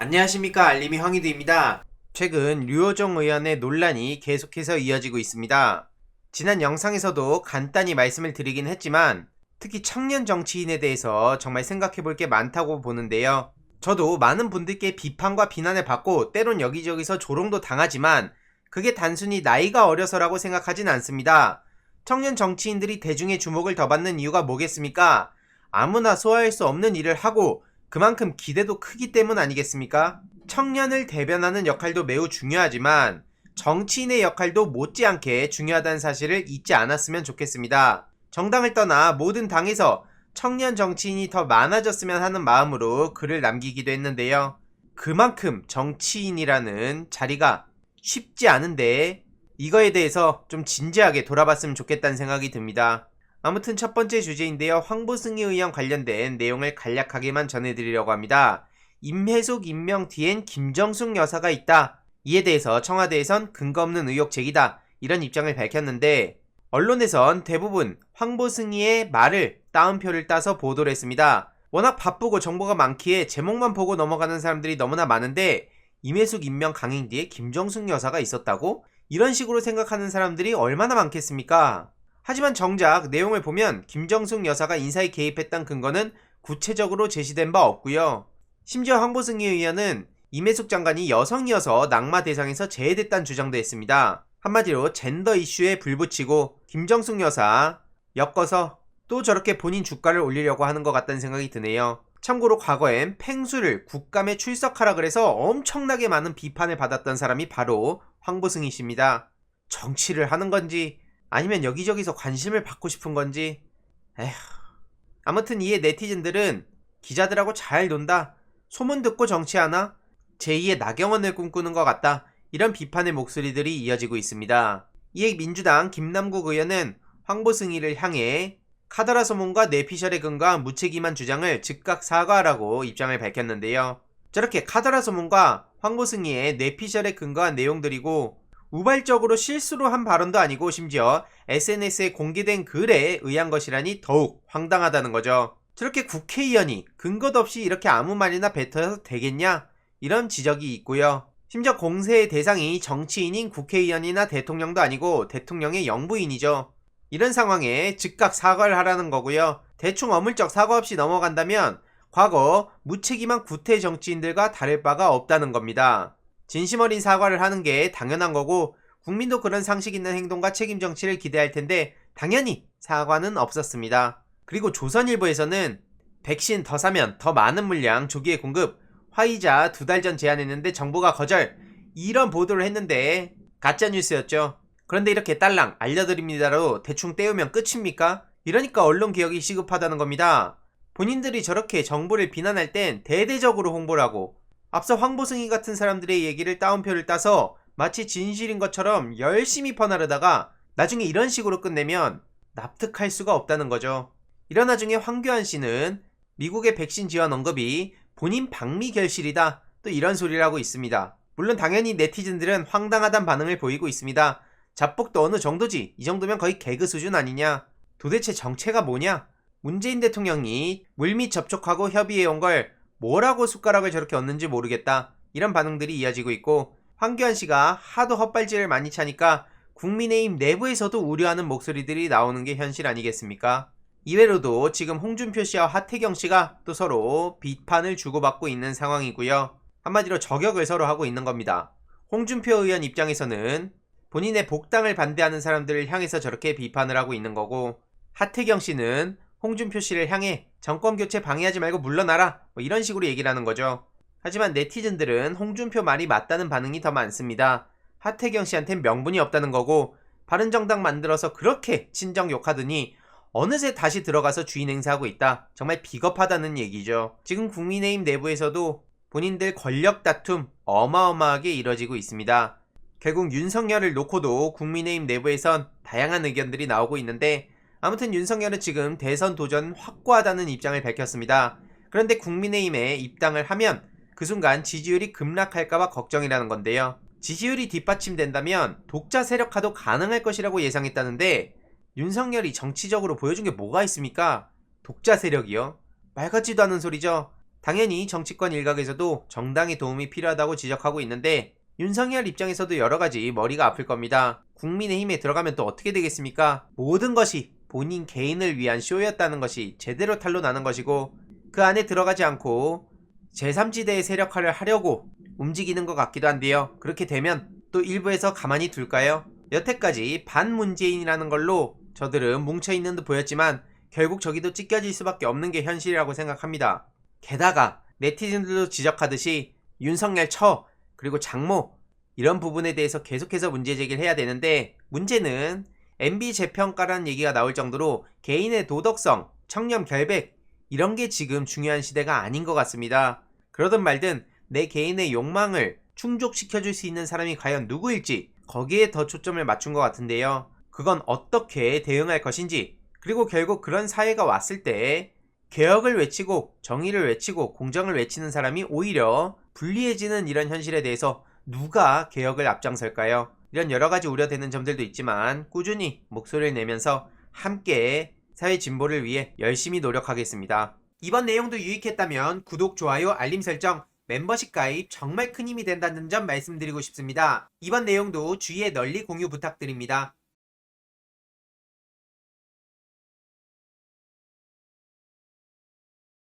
안녕하십니까, 알림이 황희두입니다. 최근 류호정 의원의 논란이 계속해서 이어지고 있습니다. 지난 영상에서도 간단히 말씀을 드리긴 했지만 특히 청년 정치인에 대해서 정말 생각해 볼 게 많다고 보는데요. 저도 많은 분들께 비판과 비난을 받고 때론 여기저기서 조롱도 당하지만 그게 단순히 나이가 어려서라고 생각하진 않습니다. 청년 정치인들이 대중의 주목을 더 받는 이유가 뭐겠습니까? 아무나 소화할 수 없는 일을 하고 그만큼 기대도 크기 때문 아니겠습니까? 청년을 대변하는 역할도 매우 중요하지만 정치인의 역할도 못지않게 중요하다는 사실을 잊지 않았으면 좋겠습니다. 정당을 떠나 모든 당에서 청년 정치인이 더 많아졌으면 하는 마음으로 글을 남기기도 했는데요. 그만큼 정치인이라는 자리가 쉽지 않은데 이거에 대해서 좀 진지하게 돌아봤으면 좋겠다는 생각이 듭니다. 아무튼 첫 번째 주제인데요. 황보승희 의원 관련된 내용을 간략하게만 전해드리려고 합니다. 임혜숙 임명 뒤엔 김정숙 여사가 있다. 이에 대해서 청와대에선 근거 없는 의혹 제기다. 이런 입장을 밝혔는데 언론에선 대부분 황보승희의 말을 따옴표를 따서 보도를 했습니다. 워낙 바쁘고 정보가 많기에 제목만 보고 넘어가는 사람들이 너무나 많은데 임혜숙 임명 강행 뒤에 김정숙 여사가 있었다고? 이런 식으로 생각하는 사람들이 얼마나 많겠습니까? 하지만 정작 내용을 보면 김정숙 여사가 인사에 개입했던 근거는 구체적으로 제시된 바 없고요. 심지어 황보승희 의원은 임혜숙 장관이 여성이어서 낙마 대상에서 제외됐다는 주장도 했습니다. 한마디로 젠더 이슈에 불붙이고 김정숙 여사 엮어서 또 저렇게 본인 주가를 올리려고 하는 것 같다는 생각이 드네요. 참고로 과거엔 팽수를 국감에 출석하라 그래서 엄청나게 많은 비판을 받았던 사람이 바로 황보승희 씨입니다. 정치를 하는 건지 아니면 여기저기서 관심을 받고 싶은 건지 에휴. 아무튼 이에 네티즌들은 기자들하고 잘 논다, 소문 듣고 정치하나, 제2의 나경원을 꿈꾸는 것 같다, 이런 비판의 목소리들이 이어지고 있습니다. 이에 민주당 김남국 의원은 황보승희를 향해 카더라 소문과 뇌피셜에 근거한 무책임한 주장을 즉각 사과하라고 입장을 밝혔는데요. 저렇게 카더라 소문과 황보승희의 뇌피셜에 근거한 내용들이고 우발적으로 실수로 한 발언도 아니고 심지어 SNS에 공개된 글에 의한 것이라니 더욱 황당하다는 거죠. 저렇게 국회의원이 근거도 없이 이렇게 아무 말이나 뱉어도 되겠냐? 이런 지적이 있고요. 심지어 공세의 대상이 정치인인 국회의원이나 대통령도 아니고 대통령의 영부인이죠. 이런 상황에 즉각 사과를 하라는 거고요. 대충 어물쩍 사과 없이 넘어간다면 과거 무책임한 구태 정치인들과 다를 바가 없다는 겁니다. 진심 어린 사과를 하는 게 당연한 거고 국민도 그런 상식 있는 행동과 책임 정치를 기대할 텐데 당연히 사과는 없었습니다. 그리고 조선일보에서는 백신 더 사면 더 많은 물량 조기에 공급, 화이자 2달 전 제안했는데 정부가 거절, 이런 보도를 했는데 가짜뉴스였죠. 그런데 이렇게 딸랑 알려드립니다로 대충 떼우면 끝입니까? 이러니까 언론개혁이 시급하다는 겁니다. 본인들이 저렇게 정부를 비난할 땐 대대적으로 홍보를 하고 앞서 황보승희 같은 사람들의 얘기를 따옴표를 따서 마치 진실인 것처럼 열심히 퍼나르다가 나중에 이런 식으로 끝내면 납득할 수가 없다는 거죠. 이런 와중에 황교안 씨는 미국의 백신 지원 언급이 본인 방미 결실이다, 또 이런 소리를 하고 있습니다. 물론 당연히 네티즌들은 황당하단 반응을 보이고 있습니다. 잡복도 어느 정도지, 이 정도면 거의 개그 수준 아니냐, 도대체 정체가 뭐냐, 문재인 대통령이 물밑 접촉하고 협의해온 걸 뭐라고 숟가락을 저렇게 얹는지 모르겠다, 이런 반응들이 이어지고 있고 황교안 씨가 하도 헛발질을 많이 차니까 국민의힘 내부에서도 우려하는 목소리들이 나오는 게 현실 아니겠습니까? 이외로도 지금 홍준표 씨와 하태경 씨가 또 서로 비판을 주고받고 있는 상황이고요. 한마디로 저격을 서로 하고 있는 겁니다. 홍준표 의원 입장에서는 본인의 복당을 반대하는 사람들을 향해서 저렇게 비판을 하고 있는 거고, 하태경 씨는 홍준표 씨를 향해 정권교체 방해하지 말고 물러나라, 뭐 이런 식으로 얘기를 하는 거죠. 하지만 네티즌들은 홍준표 말이 맞다는 반응이 더 많습니다. 하태경 씨한텐 명분이 없다는 거고 바른정당 만들어서 그렇게 친정 욕하더니 어느새 다시 들어가서 주인 행사하고 있다, 정말 비겁하다는 얘기죠. 지금 국민의힘 내부에서도 본인들 권력 다툼 어마어마하게 이뤄지고 있습니다. 결국 윤석열을 놓고도 국민의힘 내부에선 다양한 의견들이 나오고 있는데 아무튼 윤석열은 지금 대선 도전 확고하다는 입장을 밝혔습니다. 그런데 국민의힘에 입당을 하면 그 순간 지지율이 급락할까봐 걱정이라는 건데요. 지지율이 뒷받침된다면 독자 세력화도 가능할 것이라고 예상했다는데 윤석열이 정치적으로 보여준 게 뭐가 있습니까? 독자 세력이요? 말 같지도 않은 소리죠. 당연히 정치권 일각에서도 정당의 도움이 필요하다고 지적하고 있는데 윤석열 입장에서도 여러가지 머리가 아플 겁니다. 국민의힘에 들어가면 또 어떻게 되겠습니까? 모든 것이 본인 개인을 위한 쇼였다는 것이 제대로 탄로나는 것이고 그 안에 들어가지 않고 제3지대의 세력화를 하려고 움직이는 것 같기도 한데요. 그렇게 되면 또 일부에서 가만히 둘까요? 여태까지 반문재인이라는 걸로 저들은 뭉쳐있는 듯 보였지만 결국 저기도 찢겨질 수밖에 없는 게 현실이라고 생각합니다. 게다가 네티즌들도 지적하듯이 윤석열 그리고 장모 이런 부분에 대해서 계속해서 문제 제기를 해야 되는데 문제는 MB 재평가라는 얘기가 나올 정도로 개인의 도덕성, 청렴 결백 이런 게 지금 중요한 시대가 아닌 것 같습니다. 그러든 말든 내 개인의 욕망을 충족시켜줄 수 있는 사람이 과연 누구일지 거기에 더 초점을 맞춘 것 같은데요. 그건 어떻게 대응할 것인지 그리고 결국 그런 사회가 왔을 때 개혁을 외치고 정의를 외치고 공정을 외치는 사람이 오히려 불리해지는 이런 현실에 대해서 누가 개혁을 앞장설까요? 이런 여러가지 우려되는 점들도 있지만 꾸준히 목소리를 내면서 함께 사회 진보를 위해 열심히 노력하겠습니다. 이번 내용도 유익했다면 구독, 좋아요, 알림 설정, 멤버십 가입 정말 큰 힘이 된다는 점 말씀드리고 싶습니다. 이번 내용도 주위에 널리 공유 부탁드립니다.